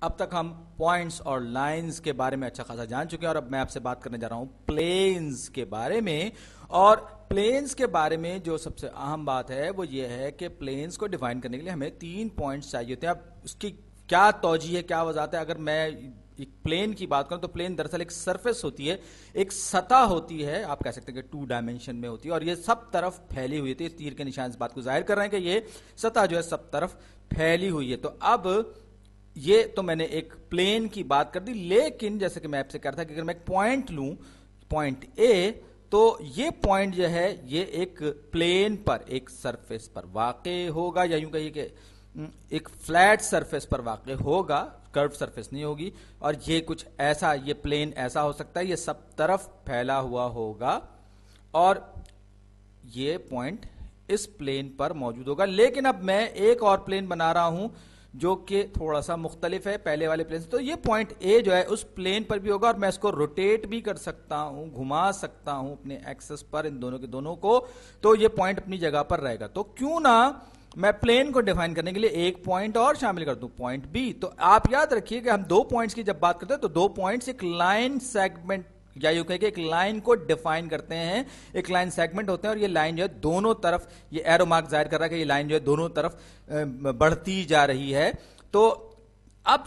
اب تک ہم پوائنٹس اور لائنز کے بارے میں اچھا خاصا جان چکے ہیں، اور اب میں آپ سے بات کرنے جا رہا ہوں پلینز کے بارے میں. اور پلینز کے بارے میں جو سب سے اہم بات ہے وہ یہ ہے کہ پلینز کو ڈیفائن کرنے کے لیے ہمیں 3 پوائنٹس چاہیے ہوتے ہیں. اب اس کی کیا توجیہ ہے، کیا وضاحت ہے؟ اگر میں ایک پلین کی بات کروں تو پلین دراصل ایک سرفیس ہوتی ہے، ایک سطح ہوتی ہے، آپ کہہ سکتے ہیں کہ 2 ڈائمینشن میں ہوتی ہے، اور یہ سب طرف پھیلی ہوئی تھی. تیر کے نشان اس بات کو ظاہر کر رہے ہیں کہ یہ سطح جو ہے سب طرف پھیلی ہوئی ہے. تو اب یہ تو میں نے ایک پلین کی بات کر دی، لیکن جیسے کہ میں آپ سے کہتا تھا کہ اگر میں ایک پوائنٹ لوں، پوائنٹ اے، تو یہ پوائنٹ جو ہے یہ ایک پلین پر، ایک سرفیس پر واقع ہوگا، یا یوں کہیے کہ ایک فلیٹ سرفیس پر واقع ہوگا، کرو سرفیس نہیں ہوگی. اور یہ کچھ ایسا، یہ پلین ایسا ہو سکتا ہے، یہ سب طرف پھیلا ہوا ہوگا، اور یہ پوائنٹ اس پلین پر موجود ہوگا. لیکن اب میں ایک اور پلین بنا رہا ہوں جو کہ تھوڑا سا مختلف ہے پہلے والے پلین سے. تو یہ پوائنٹ اے جو ہے اس پلین پر بھی ہوگا، اور میں اس کو روٹیٹ بھی کر سکتا ہوں، گھما سکتا ہوں اپنے ایکسس پر، ان دونوں کے دونوں کو. تو یہ پوائنٹ اپنی جگہ پر رہے گا. تو کیوں نہ میں پلین کو ڈیفائن کرنے کے لیے ایک پوائنٹ اور شامل کر دوں، پوائنٹ بی. تو آپ یاد رکھیے کہ ہم 2 پوائنٹس کی جب بات کرتے ہیں تو 2 پوائنٹس ایک لائن سیگمنٹ، یا یوں کہ ایک لائن کو ڈیفائن کرتے ہیں، ایک لائن سیگمنٹ ہوتے ہیں، اور یہ لائن جو ہے دونوں طرف، یہ ایرو مارک ظاہر کر رہا ہے کہ یہ لائن جو ہے دونوں طرف بڑھتی جا رہی ہے. تو اب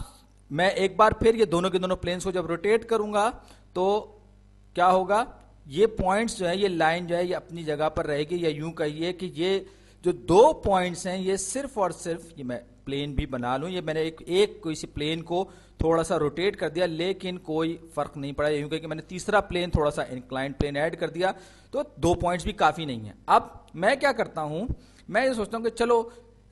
میں ایک بار پھر یہ دونوں کے دونوں پلینز کو جب روٹیٹ کروں گا تو کیا ہوگا، یہ پوائنٹس جو ہے، یہ لائن جو ہے یہ اپنی جگہ پر رہے گی. یا یوں کہیے کہ یہ جو 2 پوائنٹس ہیں یہ صرف اور صرف، یہ میں پلین بھی بنا لوں، یہ میں نے ایک کوئی سی پلین کو تھوڑا سا روٹیٹ کر دیا لیکن کوئی فرق نہیں پڑا. یوں کہ میں نے تیسرا پلین تھوڑا سا انکلائنڈ پلین ایڈ کر دیا، تو 2 پوائنٹس بھی کافی نہیں ہیں. اب میں کیا کرتا ہوں، میں یہ سوچتا ہوں کہ چلو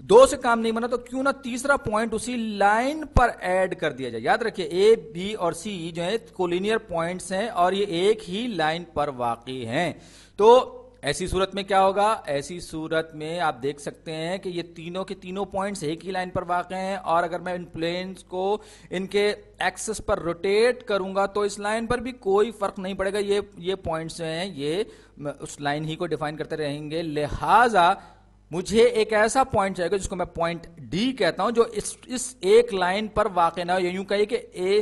2 سے کام نہیں بنا تو کیوں نہ تیسرا پوائنٹ اسی لائن پر ایڈ کر دیا جائے. یاد رکھیے اے بی اور سی جو ہے کولینئر پوائنٹس ہیں اور یہ ایک ہی لائن پر واقع ہیں. تو ایسی صورت میں کیا ہوگا، ایسی صورت میں آپ دیکھ سکتے ہیں کہ یہ تینوں کے تینوں پوائنٹس ایک ہی لائن پر واقع ہیں، اور اگر میں ان پلینز کو ان کے ایکسس پر روٹیٹ کروں گا تو اس لائن پر بھی کوئی فرق نہیں پڑے گا. یہ پوائنٹس جو ہیں یہ اس لائن ہی کو ڈیفائن کرتے رہیں گے. لہٰذا مجھے ایک ایسا پوائنٹ چاہیے گا جس کو میں پوائنٹ ڈی کہتا ہوں، جو اس ایک لائن پر واقع نہ ہو. یوں کہیے کہ اے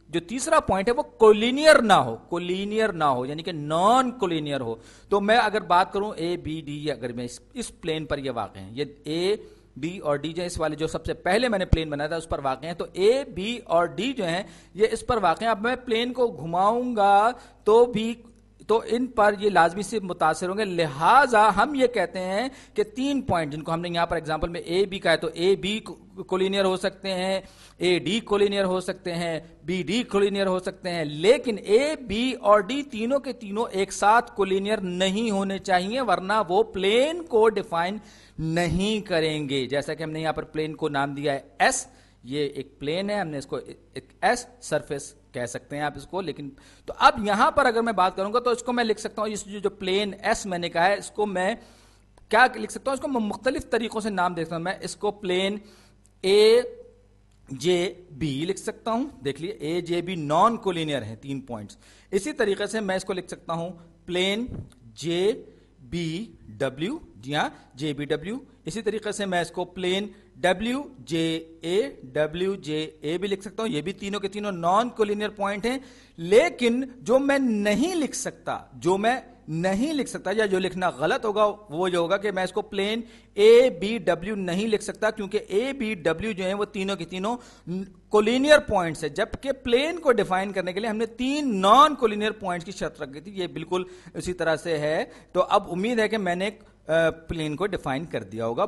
جو تیسرا پوائنٹ ہے وہ کولینئر نہ ہو، یعنی کہ نان کولینئر ہو. تو میں اگر بات کروں اے بی ڈی، اگر میں اس پلین پر یہ واقع ہیں، یہ اے بی اور ڈی جو اس والے جو سب سے پہلے میں نے پلین بنایا تھا اس پر واقع ہیں، تو اے بی اور ڈی جو ہیں یہ اس پر واقع ہیں. اب میں پلین کو گھماؤں گا تو ان پر یہ لازمی سے متاثر ہوں گے. لہٰذا ہم یہ کہتے ہیں کہ 3 پوائنٹ جن کو ہم نے یہاں پر ایگزامپل میں اے بی کا ہے، تو اے بی کولینئر ہو سکتے ہیں، اے ڈی کولینئر ہو سکتے ہیں، بی ڈی کولینئر ہو سکتے ہیں، لیکن اے بی اور ڈی تینوں کے تینوں ایک ساتھ کولینئر نہیں ہونے چاہیے، ورنہ وہ پلین کو ڈیفائن نہیں کریں گے. جیسا کہ ہم نے یہاں پر پلین کو نام دیا ہے ایس، یہ ایک پلین ہے، ہم نے اس کو ایک ایس سرفیس کہہ سکتے ہیں آپ اس کو. لیکن تو اب یہاں پر اگر میں بات کروں گا تو اس کو میں لکھ سکتا ہوں، اس جو پلین ایس میں نے کہا ہے اس کو میں کیا لکھ سکتا ہوں، اس کو میں مختلف طریقوں سے نام دے سکتا ہوں. میں اس کو پلین اے جے بی لکھ سکتا ہوں. دیکھ لیے اے جے بی نان کولینئر ہیں 3 پوائنٹس. اسی طریقے سے میں اس کو لکھ سکتا ہوں پلین جے بی ڈبلیو، جی ہاں جے بی ڈبلیو. اسی طریقے سے میں اس کو پلین ڈبلیو جے اے بھی لکھ سکتا ہوں. یہ بھی تینوں کے تینوں نان کولینئر پوائنٹ ہیں. لیکن جو میں نہیں لکھ سکتا یا جو لکھنا غلط ہوگا وہ جو ہوگا کہ میں اس کو پلین اے بی ڈبلیو نہیں لکھ سکتا، کیونکہ اے بی ڈبلیو جو ہیں وہ تینوں کے تینوں کولینئر پوائنٹس ہیں، جبکہ پلین کو ڈیفائن کرنے کے لیے ہم نے 3 نان کولینئر پوائنٹس کی شرط رکھی تھی. یہ بالکل اسی طرح سے ہے. تو اب امید ہے کہ میں نے پلین کو ڈیفائن کر دیا ہوگا.